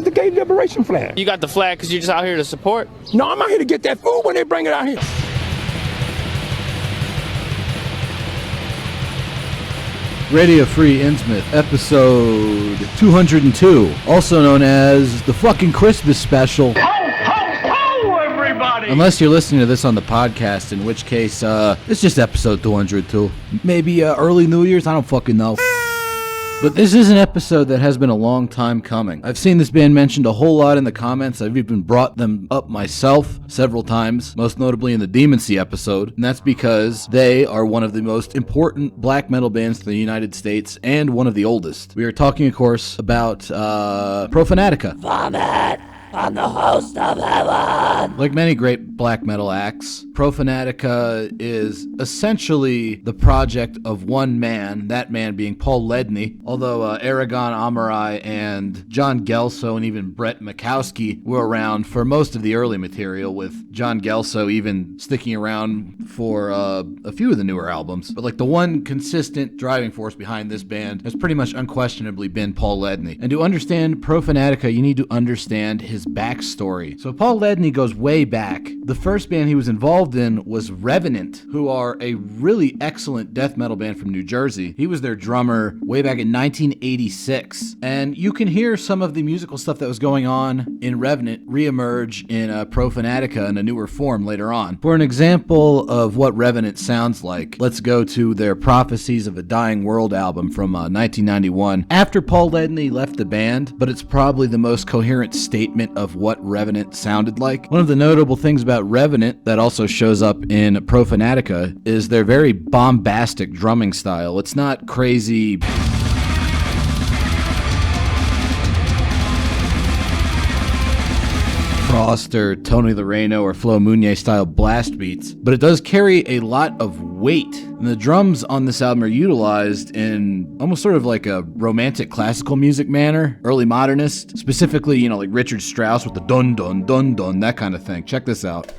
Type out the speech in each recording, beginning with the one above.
the gay liberation flag. You got the flag because you're just out here to support? No, I'm out here to get that food when they bring it out here. Radio Free Innsmouth, episode 202, also known as the fucking Christmas special. Ho, ho, ho, everybody! Unless you're listening to this on the podcast, in which case, it's just episode 202. Maybe early New Year's, I don't fucking know. But this is an episode that has been a long time coming. I've seen this band mentioned a whole lot in the comments. I've even brought them up myself several times, most notably in the Demon Sea episode. And that's because they are one of the most important black metal bands in the United States and one of the oldest. We are talking, of course, about Profanatica. Vomit on the host of heaven. Like many great black metal acts, Profanatica is essentially the project of one man, that man being Paul Ledney, although Aragon Amarai and John Gelso and even Brett Makowski were around for most of the early material, with John Gelso even sticking around for a few of the newer albums. But like the one consistent driving force behind this band has pretty much unquestionably been Paul Ledney. And to understand Profanatica, you need to understand his backstory. So Paul Ledney goes way back. The first band he was involved in was Revenant, who are a really excellent death metal band from New Jersey. He was their drummer way back in 1986. And you can hear some of the musical stuff that was going on in Revenant reemerge in Profanatica in a newer form later on. For an example of what Revenant sounds like, let's go to their Prophecies of a Dying World album from 1991. After Paul Ledney left the band, but it's probably the most coherent statement of what Revenant sounded like. One of the notable things about Revenant that also shows up in Profanatica is their very bombastic drumming style. It's not crazy Frost or Tony Loreno or Flo Muñe style blast beats, but it does carry a lot of weight. And the drums on this album are utilized in almost sort of like a romantic classical music manner, early modernist, specifically, like Richard Strauss with the dun dun dun dun, that kind of thing. Check this out.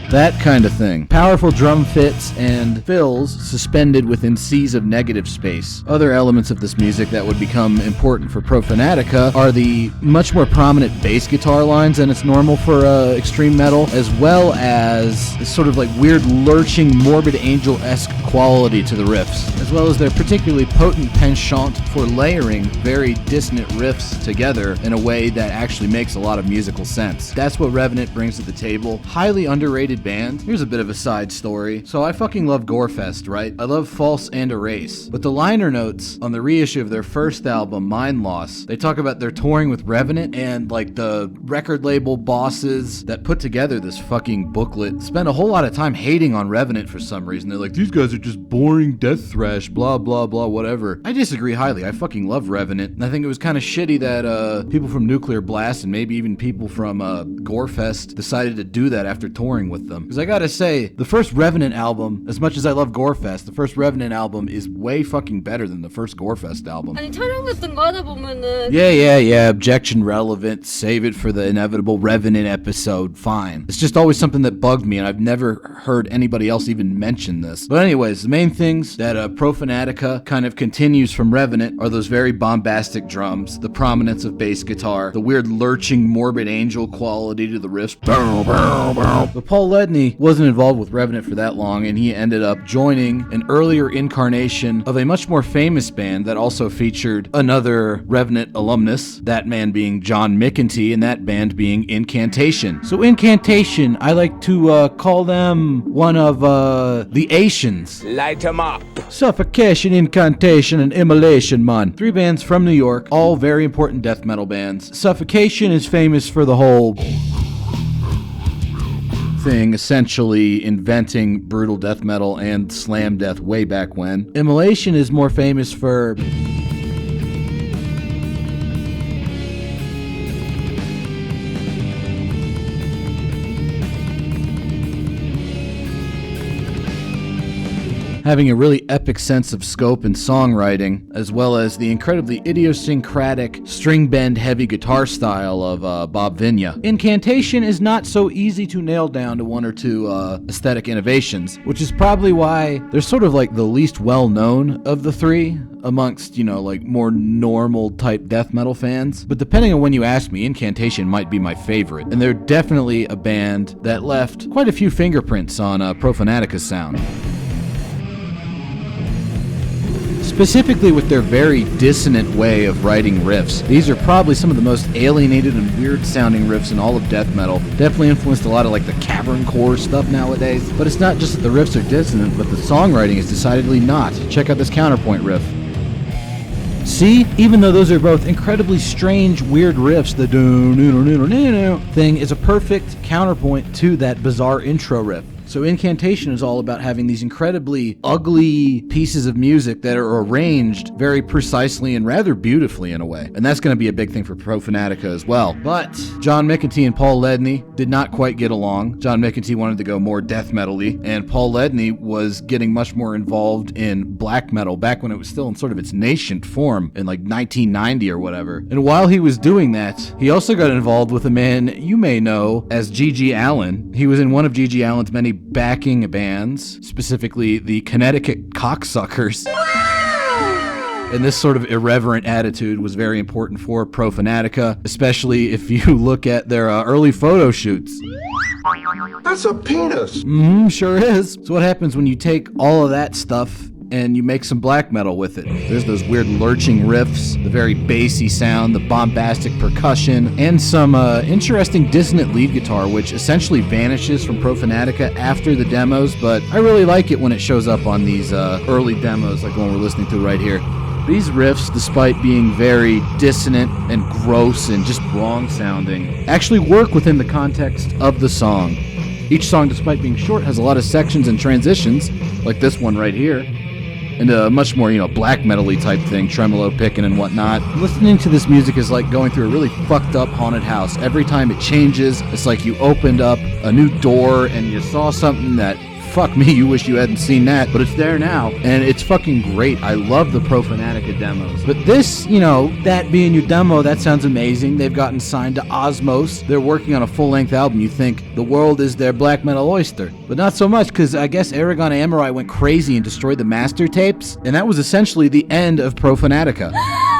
That kind of thing. Powerful drum fits and fills suspended within seas of negative space. Other elements of this music that would become important for Profanatica are the much more prominent bass guitar lines than it's normal for extreme metal, as well as this sort of like weird lurching Morbid Angel-esque quality to the riffs, as well as their particularly potent penchant for layering very dissonant riffs together in a way that actually makes a lot of musical sense. That's what Revenant brings to the table. Highly underrated band. Here's a bit of a side story. So I fucking love Gorefest, right? I love False and Erase. But the liner notes on the reissue of their first album, Mind Loss, they talk about their touring with Revenant and like the record label bosses that put together this fucking booklet spend a whole lot of time hating on Revenant for some reason. They're like, these guys are just boring death thrash, blah, blah, blah, whatever. I disagree highly. I fucking love Revenant. And I think it was kind of shitty that people from Nuclear Blast and maybe even people from Gorefest decided to do that after touring with them. Because I gotta say, the first Revenant album, as much as I love Gorefest, the first Revenant album is way fucking better than the first Gorefest album. 아니 촬영했던 거 하다 보면은 Yeah, objection relevant, save it for the inevitable Revenant episode, fine. It's just always something that bugged me and I've never heard anybody else even mention this. But anyways, the main things that Profanatica kind of continues from Revenant are those very bombastic drums, the prominence of bass guitar, the weird lurching Morbid Angel quality to the riffs. But Paul Ledney wasn't involved with Revenant for that long, and he ended up joining an earlier incarnation of a much more famous band that also featured another Revenant alumnus, that man being John McEntee, and that band being Incantation. So Incantation, I like to call them one of the Asians. Light 'em up. Suffocation, Incantation, and Immolation, man. 3 bands from New York, all very important death metal bands. Suffocation is famous for the whole thing, essentially inventing brutal death metal and slam death way back when. Immolation is more famous for having a really epic sense of scope and songwriting, as well as the incredibly idiosyncratic string bend heavy guitar style of Bob Vinya. Incantation is not so easy to nail down to one or two aesthetic innovations, which is probably why they're sort of like the least well-known of the three amongst, like more normal type death metal fans. But depending on when you ask me, Incantation might be my favorite, and they're definitely a band that left quite a few fingerprints on Profanatica's sound. Specifically with their very dissonant way of writing riffs. These are probably some of the most alienated and weird sounding riffs in all of death metal. Definitely influenced a lot of like the cavern core stuff nowadays. But it's not just that the riffs are dissonant, but the songwriting is decidedly not. Check out this counterpoint riff. See, even though those are both incredibly strange, weird riffs, the do-no-no-no-no-no thing is a perfect counterpoint to that bizarre intro riff. So Incantation is all about having these incredibly ugly pieces of music that are arranged very precisely and rather beautifully in a way. And that's going to be a big thing for Profanatica as well. But John McEntee and Paul Ledney did not quite get along. John McEntee wanted to go more death metal-y, and Paul Ledney was getting much more involved in black metal back when it was still in sort of its nascent form in like 1990 or whatever. And while he was doing that, he also got involved with a man you may know as G.G. Allin. He was in one of G.G. Allin's many backing bands, specifically the Connecticut Cocksuckers. And this sort of irreverent attitude was very important for Profanatica, especially if you look at their early photo shoots. That's a penis. Sure is. So what happens when you take all of that stuff and you make some black metal with it? There's those weird lurching riffs, the very bassy sound, the bombastic percussion, and some interesting dissonant lead guitar, which essentially vanishes from Profanatica after the demos, but I really like it when it shows up on these early demos, like the one we're listening to right here. These riffs, despite being very dissonant and gross and just wrong sounding, actually work within the context of the song. Each song, despite being short, has a lot of sections and transitions, like this one right here, and a much more, black metal-y type thing, tremolo picking and whatnot. Listening to this music is like going through a really fucked up haunted house. Every time it changes, it's like you opened up a new door and you saw something that, fuck me, you wish you hadn't seen that, but it's there now, and it's fucking great. I love the Profanatica demos. But this, that being your demo, that sounds amazing. They've gotten signed to Osmos. They're working on a full-length album. You think the world is their black metal oyster. But not so much, because I guess Aragon Amorai went crazy and destroyed the master tapes, and that was essentially the end of Profanatica.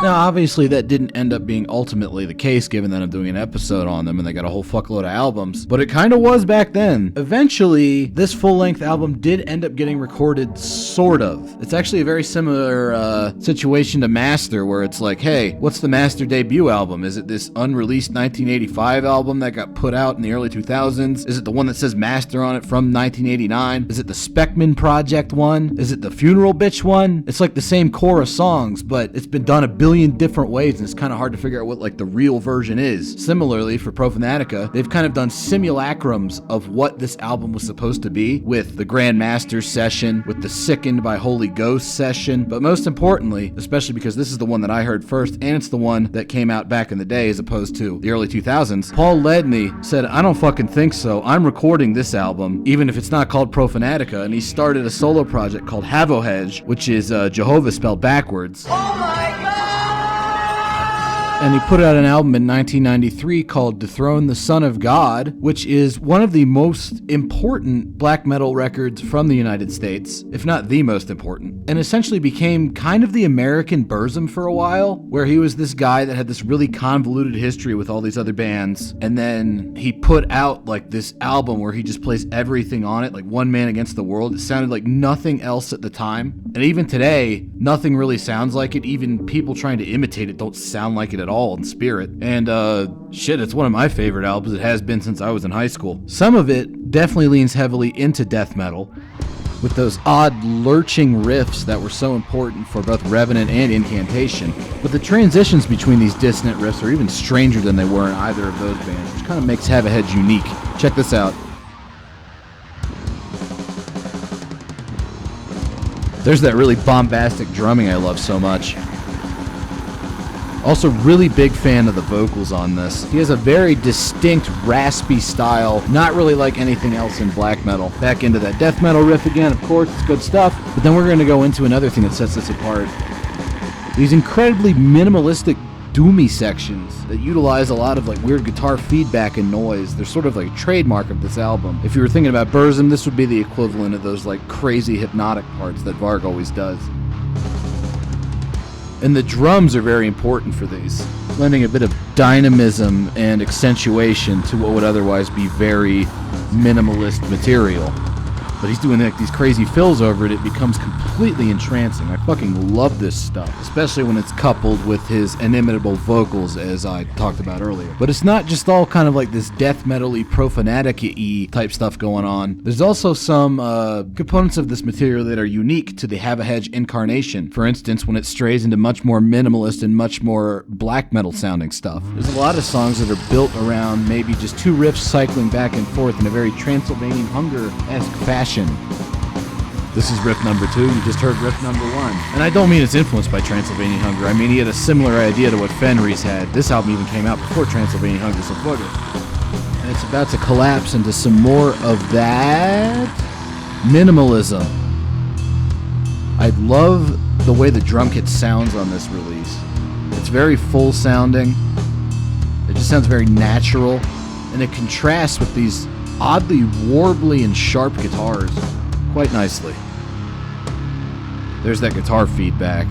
Now, obviously, that didn't end up being ultimately the case, given that I'm doing an episode on them and they got a whole fuckload of albums, but it kind of was back then. Eventually, this full-length album did end up getting recorded, sort of. It's actually a very similar situation to Master, where it's like, hey, what's the Master debut album? Is it this unreleased 1985 album that got put out in the early 2000s? Is it the one that says Master on it from 1989? Is it the Speckman Project one? Is it the Funeral Bitch one? It's like the same core of songs, but it's been done a billion different ways, and it's kind of hard to figure out what like the real version is. Similarly, for Profanatica, they've kind of done simulacrums of what this album was supposed to be, with the Grandmaster session, with the Sickened by Holy Ghost session, but most importantly, especially because this is the one that I heard first, and it's the one that came out back in the day as opposed to the early 2000s, Paul Ledney said, I don't fucking think so. I'm recording this album, even if it's not called Profanatica, and he started a solo project called Havohej, which is Jehovah spelled backwards. Oh my God! And he put out an album in 1993 called Dethrone, the Son of God, which is one of the most important black metal records from the United States, if not the most important, and essentially became kind of the American Burzum for a while, where he was this guy that had this really convoluted history with all these other bands, and then he put out like this album where he just plays everything on it, like one man against the world. It sounded like nothing else at the time, and even today, nothing really sounds like it. Even people trying to imitate it don't sound like it at all in spirit. And shit, it's one of my favorite albums. It has been since I was in high school. Some of it definitely leans heavily into death metal, with those odd lurching riffs that were so important for both Revenant and Incantation. But the transitions between these dissonant riffs are even stranger than they were in either of those bands, which kind of makes Havohej unique. Check this out. There's that really bombastic drumming I love so much. Also, really big fan of the vocals on this. He has a very distinct, raspy style, not really like anything else in black metal. Back into that death metal riff again, of course, it's good stuff. But then we're going to go into another thing that sets this apart. These incredibly minimalistic, doomy sections that utilize a lot of like weird guitar feedback and noise. They're sort of like a trademark of this album. If you were thinking about Burzum, this would be the equivalent of those like crazy hypnotic parts that Varg always does. And the drums are very important for these, lending a bit of dynamism and accentuation to what would otherwise be very minimalist material. But he's doing like these crazy fills over it. It becomes completely entrancing. I fucking love this stuff, especially when it's coupled with his inimitable vocals, as I talked about earlier. But it's not just all kind of like this death metal-y, Profanatica-y type stuff going on. There's also some components of this material that are unique to the Havohej incarnation. For instance, when it strays into much more minimalist and much more black metal sounding stuff. There's a lot of songs that are built around maybe just two riffs cycling back and forth in a very Transylvanian Hunger-esque fashion. This is riff number 2. You just heard riff number 1. And I don't mean it's influenced by Transylvanian Hunger. I mean he had a similar idea to what Fenris had. This album even came out before Transylvanian Hunger, so fuck it. And it's about to collapse into some more of that minimalism. I love the way the drum kit sounds on this release. It's very full sounding. It just sounds very natural. And it contrasts with these oddly warbly and sharp guitars quite nicely. There's that guitar feedback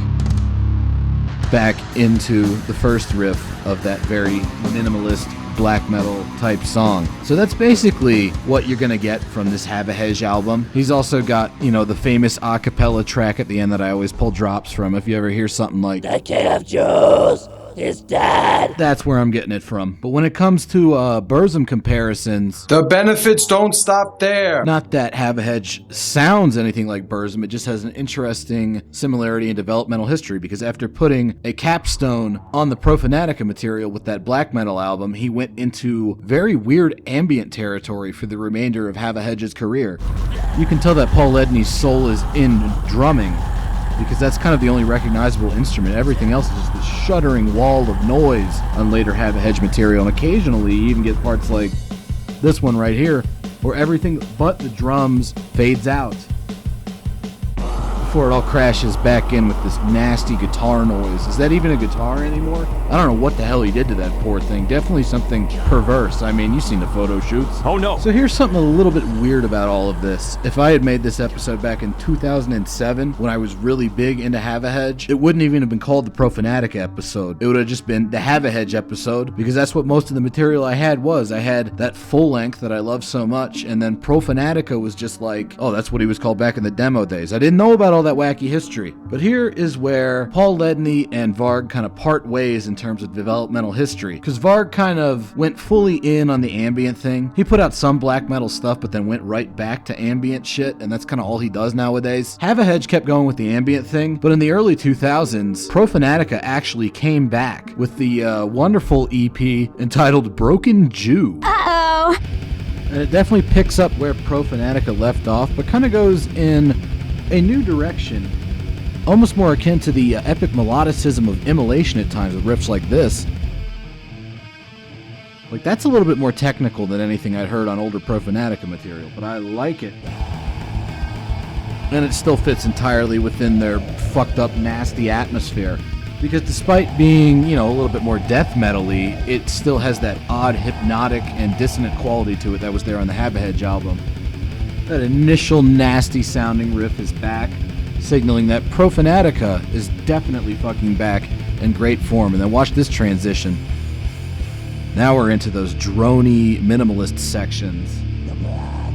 back into the first riff of that very minimalist black metal type song. So that's basically what you're gonna get from this Havohej album. He's also got, you know, the famous a cappella track at the end that I always pull drops from. If you ever hear something like The King of Jews is dead, that's where I'm getting it from. But when it comes to Burzum comparisons, the benefits don't stop there. not that Havohej sounds anything like Burzum, it just has an interesting similarity in developmental history, because after putting a capstone on the Profanatica material with that black metal album, he went into very weird ambient territory for the remainder of Havohej's career. You can tell that Paul Ledney's soul is in drumming, because that's kind of the only recognizable instrument. Everything else is just this shuddering wall of noise on later Havohej material, and occasionally you even get parts like this one right here, where everything but the drums fades out before it all crashes back in with this nasty guitar noise. Is that even a guitar anymore? I don't know what the hell he did to that poor thing. Definitely something perverse. I mean, you've seen the photo shoots. Oh no. So here's something a little bit weird about all of this. If I had made this episode back in 2007, when I was really big into Havohej, it wouldn't even have been called the Profanatica episode. It would have just been the Havohej episode, because that's what most of the material I had was. I had that full length that I love so much, and then Profanatica was just like, oh, that's what he was called back in the demo days. I didn't know about all that wacky history. But here is where Paul Ledney and Varg kind of part ways in terms of developmental history, because Varg kind of went fully in on the ambient thing. He put out some black metal stuff, but then went right back to ambient shit, and that's kind of all he does nowadays. Havohej kept going with the ambient thing, but in the early 2000s, Profanatica actually came back with the wonderful EP entitled Broken Jew. Uh-oh. And it definitely picks up where Profanatica left off, but kind of goes in a new direction, almost more akin to the epic melodicism of Immolation at times with riffs like this. Like, that's a little bit more technical than anything I'd heard on older Profanatica material, but I like it. And it still fits entirely within their fucked up, nasty atmosphere. Because despite being, you know, a little bit more death metal-y, it still has that odd hypnotic and dissonant quality to it that was there on the Havohej album. That initial nasty sounding riff is back, signaling that Profanatica is definitely fucking back in great form. And then watch this transition. Now we're into those drony minimalist sections. the black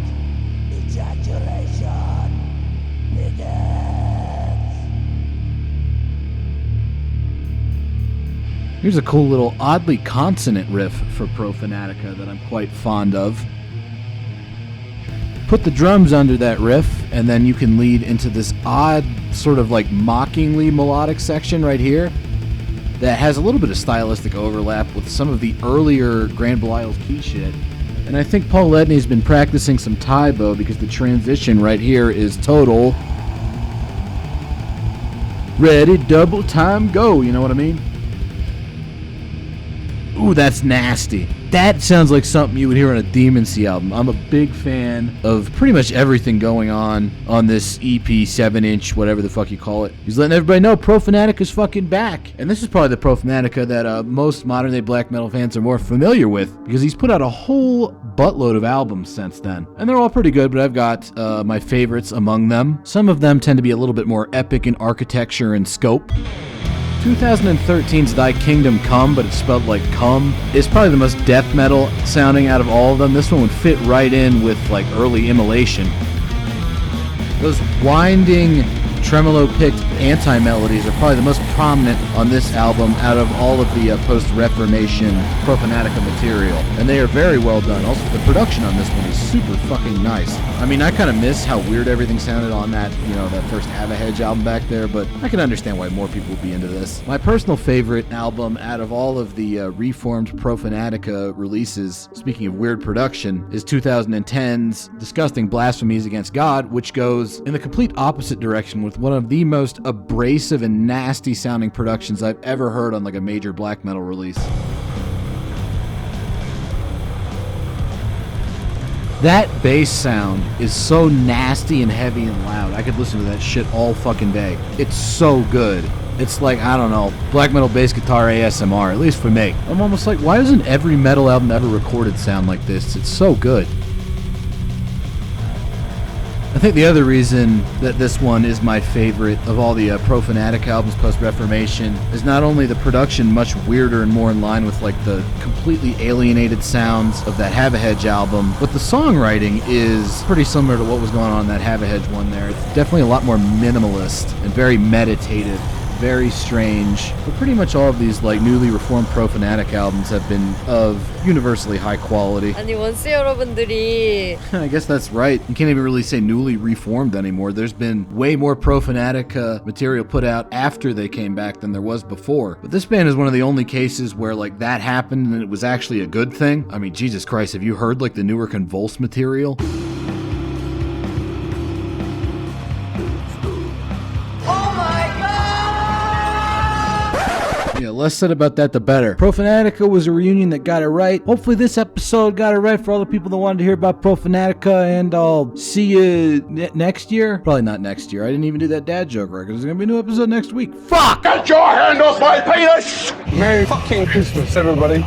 ejaculation begins. Here's a cool little oddly consonant riff for Profanatica that I'm quite fond of. Put the drums under that riff, and then you can lead into this odd, sort of like mockingly melodic section right here that has a little bit of stylistic overlap with some of the earlier Grand Belial's key shit. And I think Paul Ledney's been practicing some Taibo, because the transition right here is total ready, double time, go, you know what I mean? Ooh, that's nasty. That sounds like something you would hear on a Demon Sea album. I'm a big fan of pretty much everything going on this EP, 7-inch, whatever the fuck you call it. He's letting everybody know Profanatica's fucking back. And this is probably the Profanatica that most modern-day black metal fans are more familiar with, because he's put out a whole buttload of albums since then. And they're all pretty good, but I've got my favorites among them. Some of them tend to be a little bit more epic in architecture and scope. 2013's Thy Kingdom Come, but it's spelled like cum, is probably the most death metal sounding out of all of them. This one would fit right in with like early Immolation. Those winding, tremolo-picked anti-melodies are probably the most prominent on this album out of all of the post-Reformation Profanatica material, and they are very well done. Also, the production on this one is super fucking nice. I mean, I kind of miss how weird everything sounded on that, that first Havohej album back there, but I can understand why more people would be into this. My personal favorite album out of all of the reformed Profanatica releases, speaking of weird production, is 2010's Disgusting Blasphemies Against God, which goes in the complete opposite direction with one of the most abrasive and nasty sounding productions I've ever heard on like a major black metal release. That bass sound is so nasty and heavy and loud. I could listen to that shit all fucking day. It's so good. It's like, I don't know, black metal bass guitar ASMR, at least for me. I'm almost like, why doesn't every metal album ever recorded sound like this? It's so good. I think the other reason that this one is my favorite of all the Profanatic albums post-Reformation is not only the production much weirder and more in line with like the completely alienated sounds of that Havohej album, but the songwriting is pretty similar to what was going on in that Havohej one there. It's definitely a lot more minimalist and very meditative. Very strange, but pretty much all of these like newly reformed Profanatic albums have been of universally high quality. 아니 원스 여러분들이 I guess that's right. You can't even really say newly reformed anymore. There's been way more Profanatica material put out after they came back than there was before. But this band is one of the only cases where like that happened and it was actually a good thing. I mean, Jesus Christ, have you heard like the newer Convulse material? Less said about that, the better. Profanatica was a reunion that got it right. Hopefully this episode got it right for all the people that wanted to hear about Profanatica, and I'll see you next year. Probably not next year. I didn't even do that dad joke right, because there's going to be a new episode next week. Fuck! Get your hand off my penis! Merry fucking Christmas, everybody.